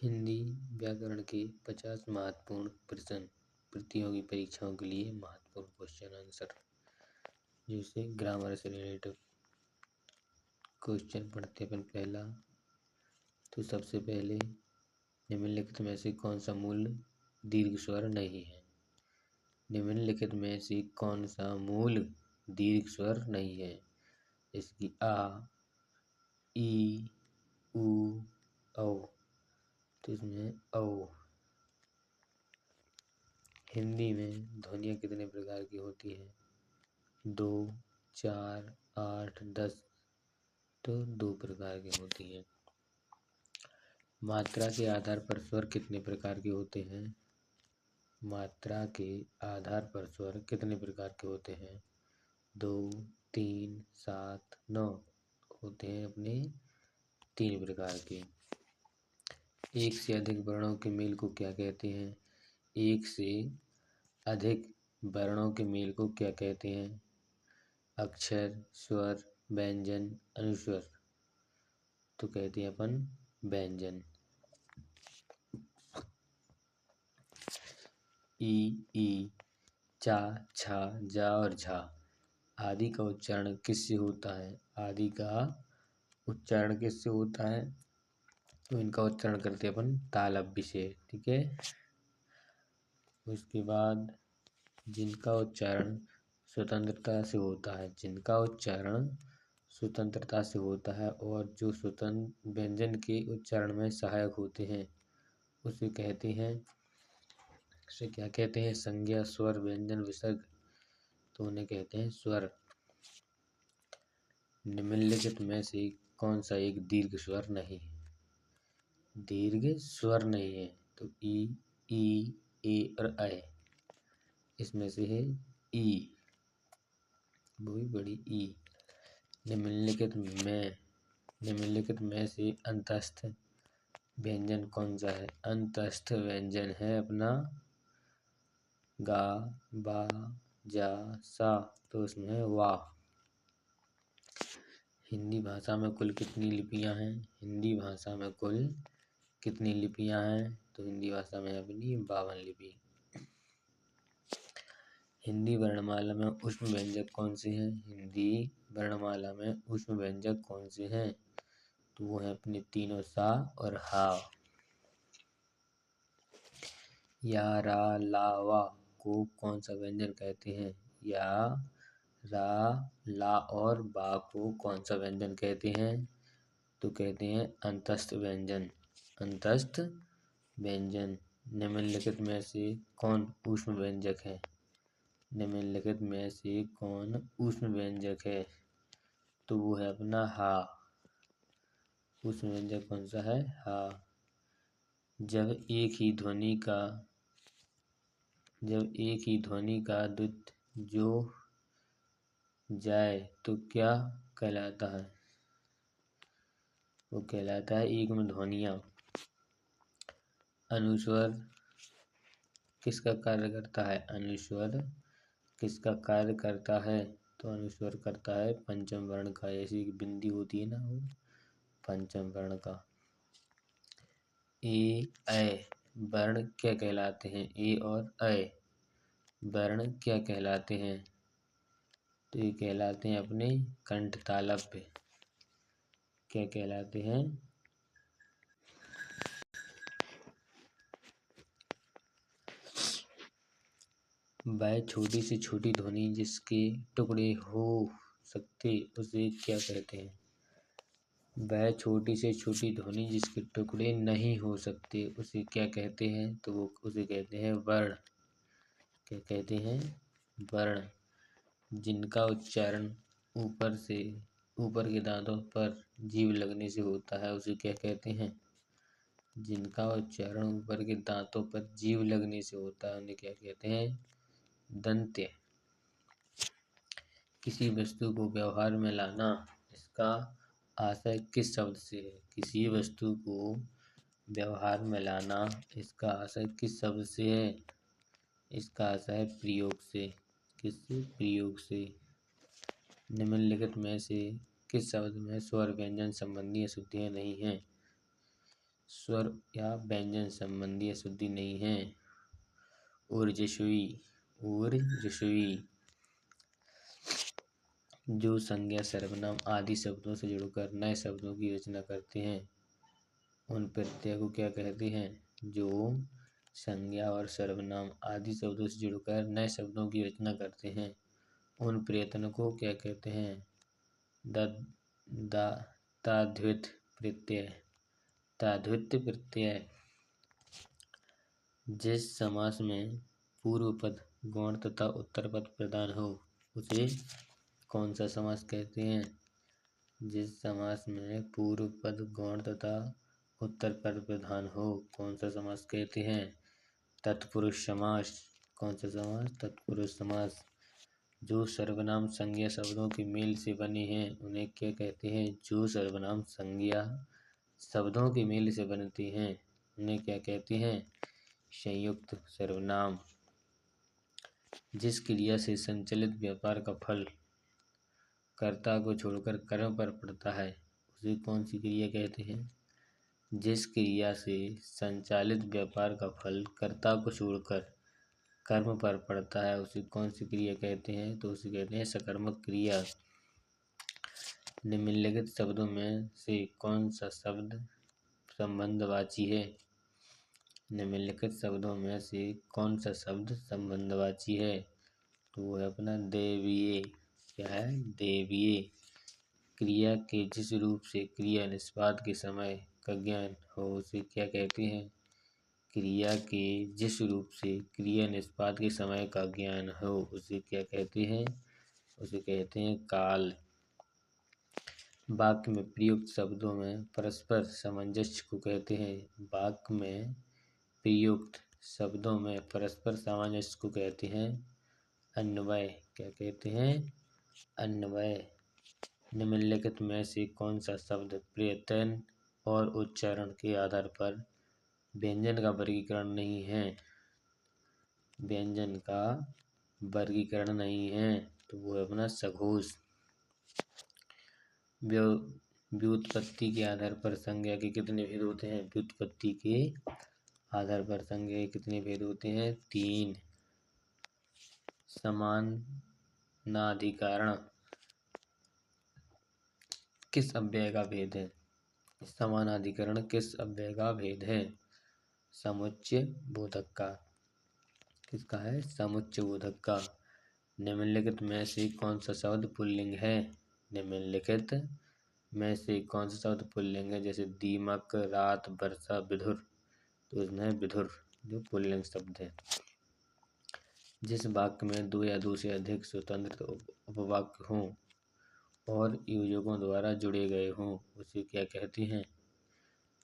हिंदी व्याकरण के 50 महत्वपूर्ण प्रश्न प्रतियोगी परीक्षाओं के लिए महत्वपूर्ण क्वेश्चन आंसर। जैसे ग्रामर से रिलेटेड क्वेश्चन पढ़ते अपन। पहला तो सबसे पहले निम्नलिखित में से कौन सा मूल दीर्घ स्वर नहीं है। निम्नलिखित में से कौन सा मूल दीर्घ स्वर नहीं है। इसकी आ, ई, उ, औ। तो इसमें औ। हिंदी में ध्वनियाँ कितने प्रकार की होती हैं। 2, 4, 8, 10। तो 2 प्रकार की होती हैं। मात्रा के आधार पर स्वर कितने प्रकार के होते हैं। मात्रा के आधार पर स्वर कितने प्रकार के होते हैं। 2, 3, 7, 9 होते हैं अपने 3 प्रकार के। एक से अधिक वर्णों के मेल को क्या कहते हैं। एक से अधिक वर्णों के मेल को क्या कहते हैं। अक्षर, स्वर, व्यंजन, अनुस्वर। तो कहते हैं अपन व्यंजन। ई, चा, छा, जा और झा आदि का उच्चारण किससे होता है। आदि का उच्चारण किससे होता है। तो इनका उच्चारण करते हैं अपन तालव्य से। ठीक है। उसके बाद जिनका उच्चारण स्वतंत्रता से होता है। जिनका उच्चारण स्वतंत्रता से होता है और जो स्वतंत्र व्यंजन के उच्चारण में सहायक होते हैं उसे कहते हैं, उसे क्या कहते हैं। संज्ञा, स्वर, व्यंजन, विसर्ग। तो उन्हें कहते हैं स्वर। निम्नलिखित में से कौन सा एक दीर्घ स्वर नहीं है। दीर्घ स्वर नहीं है। तो ई, ए और ऐ। इसमें से है ई, वो भी बड़ी ई। निम्नलिखित में से अंतस्थ व्यंजन कौन सा है। अंतस्थ व्यंजन है अपना गा, बा, जा, सा। तो उसमें है वा। हिंदी भाषा में कुल कितनी लिपियां हैं। हिंदी भाषा में कुल कितनी लिपियां हैं। तो हिंदी भाषा में अपनी 52 लिपि। हिंदी वर्णमाला में ऊष्म व्यंजक कौन से हैं। हिंदी वर्णमाला में ऊष्म व्यंजक कौन से हैं। तो वो है अपने तीनों सा और हा। या, रा, ला, वा को कौन सा व्यंजन कहते हैं। या, रा, ला और बा को कौन सा व्यंजन कहते हैं। तो कहते हैं अंतस्थ व्यंजन। अंतस्थ व्यंजन। निम्नलिखित में से कौन ऊष्म व्यंजक है। निम्नलिखित में से कौन ऊष्म व्यंजक है। तो वो है अपना हा। ऊष्म व्यंजक कौन सा है। हा। जब एक ही ध्वनि का द्वित जो जाए तो क्या कहलाता है। वो कहलाता है युग्म ध्वनियाँ। अनुस्वर किसका कार्य करता है। अनुस्वर किसका कार्य करता है। तो अनुस्वर करता है पंचम वर्ण का। ऐसी बिंदी होती है ना, वो पंचम वर्ण का। ए, ऐ वर्ण क्या कहलाते हैं। ए और ऐ वर्ण क्या कहलाते हैं। तो ये कहलाते हैं अपने कंठ तालव्य। क्या कहलाते हैं। वह छोटी से छोटी ध्वनि जिसके टुकड़े हो सकते उसे क्या कहते हैं। वह छोटी से छोटी ध्वनि जिसके टुकड़े नहीं हो सकते उसे क्या कहते हैं। तो वो उसे कहते हैं वर्ण। क्या कहते हैं। वर्ण। जिनका उच्चारण ऊपर के दांतों पर जीभ लगने से होता है उसे क्या कहते हैं। जिनका उच्चारण ऊपर के दांतों पर जीभ लगने से होता है उन्हें क्या कहते हैं। दंत्य। किसी वस्तु को व्यवहार में लाना इसका आशय किस शब्द से है। किसी वस्तु को व्यवहार में लाना इसका आशय किस शब्द से है। इसका आशय है प्रयोग से। किस प्रयोग से। निम्नलिखित में से किस शब्द में स्वर व्यंजन संबंधी अशुद्धियां नहीं हैं। स्वर या व्यंजन संबंधी अशुद्धि नहीं है। ऊर्जस्वी, ऊर्जस्वी जो संज्ञा सर्वनाम आदि शब्दों से जुड़कर नए शब्दों की रचना करते हैं उन प्रत्यय को क्या कहते हैं? जो संज्ञा और सर्वनाम आदि शब्दों से जुड़कर नए शब्दों की रचना करते हैं उन प्रयत्नों को क्या कहते हैं? द दा ताद्वित प्रत्यय, ताद्वित प्रत्यय। जिस समास में पूर्व पद गौण तथा उत्तर पद प्रधान हो उसे कौन सा समास कहते हैं? जिस समास में पूर्व पद गौण तथा उत्तर पद प्रधान हो कौन सा समास कहते हैं? तत्पुरुष समास। कौन सा समास? तत्पुरुष समास। जो सर्वनाम संज्ञा शब्दों के मेल से बने हैं उन्हें क्या कहते हैं? जो सर्वनाम संज्ञा शब्दों के मेल से बनते हैं उन्हें क्या कहते हैं? संयुक्त सर्वनाम। जिस क्रिया से संचालित व्यापार का फल कर्ता को छोड़कर कर्म पर पड़ता है उसे कौन सी क्रिया कहते हैं? जिस क्रिया से संचालित व्यापार का फल कर्ता को छोड़कर कर्म पर पड़ता है उसे कौन सी क्रिया कहते हैं? तो उसे कहते हैं सकर्मक क्रिया। निम्नलिखित शब्दों में से कौन सा शब्द संबंधवाची है? निम्नलिखित शब्दों में से कौन सा शब्द संबंधवाची है? तो वो है अपना देवीय। क्या है? देवीय। क्रिया के जिस रूप से क्रिया निष्पाद के समय का ज्ञान हो उसे क्या कहते हैं? क्रिया के जिस रूप से क्रिया निष्पाद के समय का ज्ञान हो उसे क्या कहते हैं? उसे कहते हैं काल। वाक्य में प्रयुक्त शब्दों में परस्पर सामंजस्य को कहते हैं। वाक्य में प्रयुक्त शब्दों में परस्पर सामंजस्य को कहते हैं अन्वय। क्या कहते हैं? अन्वय। निम्नलिखित में से कौन सा शब्द प्रयत्न और उच्चारण के आधार पर व्यंजन का वर्गीकरण नहीं है? व्यंजन का वर्गीकरण नहीं है तो वो है अपना सघोष। व्युत्पत्ति के आधार पर संज्ञा के कितने भेद होते हैं? व्युत्पत्ति के आधार पर संज्ञा के कितने भेद होते हैं? 3। समानाधिकरण किस अव्यय का भेद है? समानाधिकरण किस अव्यय का भेद है? समुच्चय बोधक का। किसका है? समुच्चय बोधक का। निम्नलिखित में से कौन सा शब्द पुल्लिंग है? निम्नलिखित में से कौन सा शब्द पुल्लिंग है? जैसे दीमक, रात, वर्षा, विधुर। तो इसमें विधुर जो पुल्लिंग शब्द है। जिस वाक्य में दो या दो से अधिक स्वतंत्र उपवाक्य हों और योजकों द्वारा जुड़े गए हों उसे क्या कहते हैं?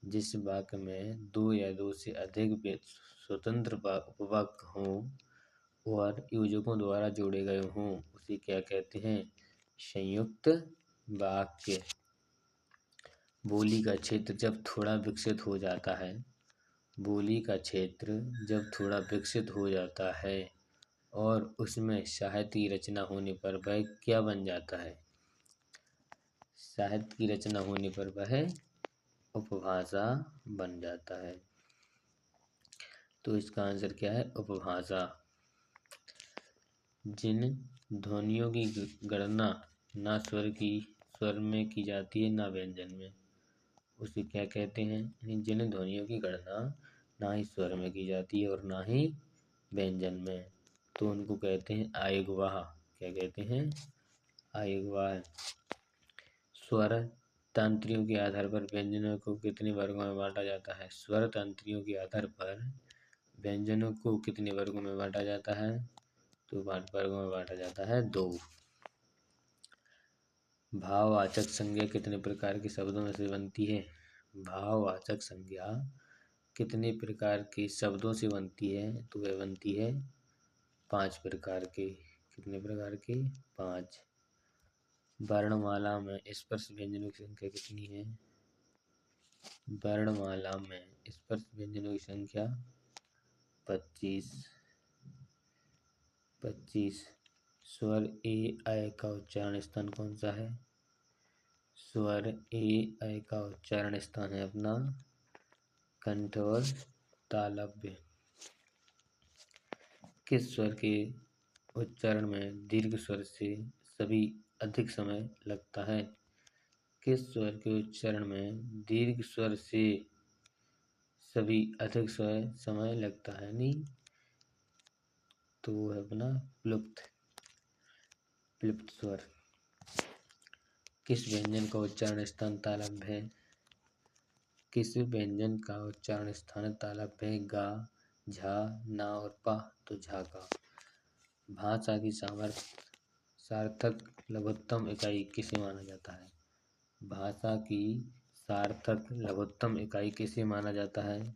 जिस वाक्य में दो या दो से अधिक स्वतंत्र उपवाक्य हों और योजकों द्वारा जोड़े गए हों उसे क्या कहते हैं? संयुक्त वाक्य। बोली का क्षेत्र जब थोड़ा विकसित हो जाता है, बोली का क्षेत्र जब थोड़ा विकसित हो जाता है और उसमें साहित्य की रचना होने पर वह क्या बन जाता है? साहित्य की रचना होने पर वह उपभाषा बन जाता है। तो इसका आंसर क्या है? उपभाषा। जिन ध्वनियों की गणना ना स्वर में की जाती है ना व्यंजन में उसे क्या कहते हैं? जिन ध्वनियों की गणना ना ही स्वर में की जाती है और ना ही व्यंजन में तो उनको कहते हैं आयग्वाह। क्या कहते हैं? आयग्वाह। स्वर तंत्रियों के आधार पर व्यंजनों को कितने वर्गों में बांटा जाता है? स्वर तंत्रियों के आधार पर व्यंजनों को कितने वर्गों में बांटा जाता है? तो वर्गों में बांटा जाता है 2। भाववाचक संज्ञा कितने प्रकार के शब्दों में से बनती है? भाववाचक संज्ञा कितने प्रकार के शब्दों से बनती है? तो वह बनती है 5 प्रकार के। कितने प्रकार के? 5। वर्णमाला में स्पर्श व्यंजनों की संख्या कितनी है? वर्णमाला में स्पर्श व्यंजनों की संख्या 25। स्वर ए ऐ का उच्चारण स्थान कौन सा है? स्वर ए ऐ का उच्चारण स्थान है अपना कंठ और तालव्य। किस स्वर के उच्चारण में दीर्घ स्वर से सभी अधिक समय लगता है? किस स्वर के उच्चारण में दीर्घ स्वर से सभी अधिक समय लगता है? नहीं, तो वो है अपना प्लुप्त स्वर। किस व्यंजन का उच्चारण स्थान तालव्य है? किस व्यंजन का उच्चारण स्थान तालव्य है? गा, झा, ना और पा। तो झा का। भाषा की सार्थक लघुत्तम इकाई किसे माना जाता है? भाषा की सार्थक लघुत्तम इकाई किसे माना जाता है?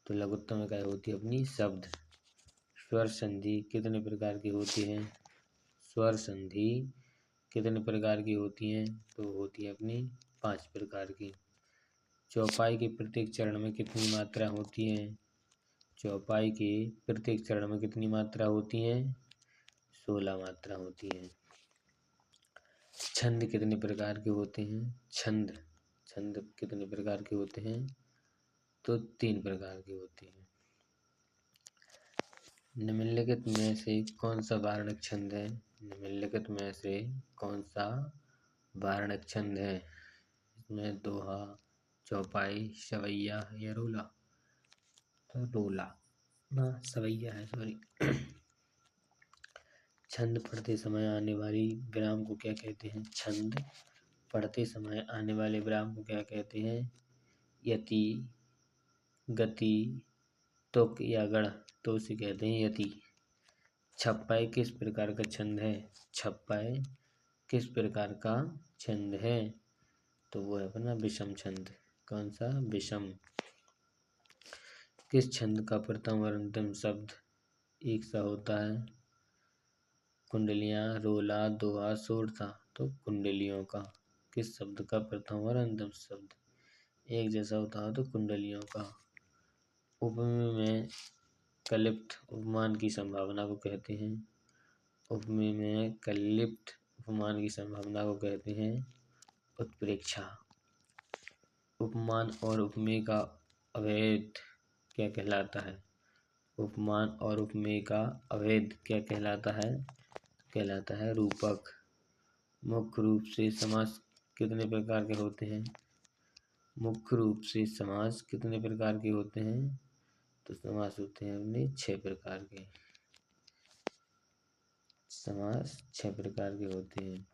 तो लघुत्तम इकाई होती है अपनी शब्द। स्वर संधि कितने प्रकार की होती है? स्वर संधि कितने प्रकार की होती हैं? तो होती है अपनी 5 प्रकार की। चौपाई के प्रत्येक चरण में कितनी मात्रा होती है? चौपाई के प्रत्येक चरण में कितनी मात्रा होती है? 16 मात्रा होती है। छंद कितने प्रकार के होते हैं? छंद कितने प्रकार के होते हैं? तो 3 प्रकार के होते हैं। निम्नलिखित में से कौन सा वार्णक छंद है? निम्नलिखित में से कौन सा वार्णक छंद है? इसमें दोहा, चौपाई, सवैया या रोला? तो रोला ना, सवैया है, सॉरी। छंद पढ़ते समय आने वाली विराम को क्या कहते हैं? छंद पढ़ते समय आने वाले विराम को क्या कहते हैं? यति, गति, तुक या गण। तो उसे कहते हैं यति। छप्पाई किस प्रकार का छंद है? छप्पाई किस प्रकार का छंद है? तो वो है अपना विषम छंद। कौन सा? विषम। किस छंद का प्रथम और अंतिम शब्द एक सा होता है? कुंडलियाँ, रोला, दोहा, सोरठा। तो कुंडलियों का। किस शब्द का प्रथम और अंतिम शब्द एक जैसा होता है? तो कुंडलियों का। उपमेय में कलिप्त उपमान की संभावना को कहते हैं? उपमेय में कलिप्त उपमान की संभावना को कहते हैं उत्प्रेक्षा। उपमान और उपमेय का अभेद क्या कहलाता है? उपमान और उपमेय का अभेद क्या कहलाता है? कहलाता है रूपक। मुख्य रूप से समास कितने प्रकार के होते हैं? मुख्य रूप से समास कितने प्रकार के होते हैं? तो समास होते हैं अपने 6 प्रकार के। समास 6 प्रकार के होते हैं।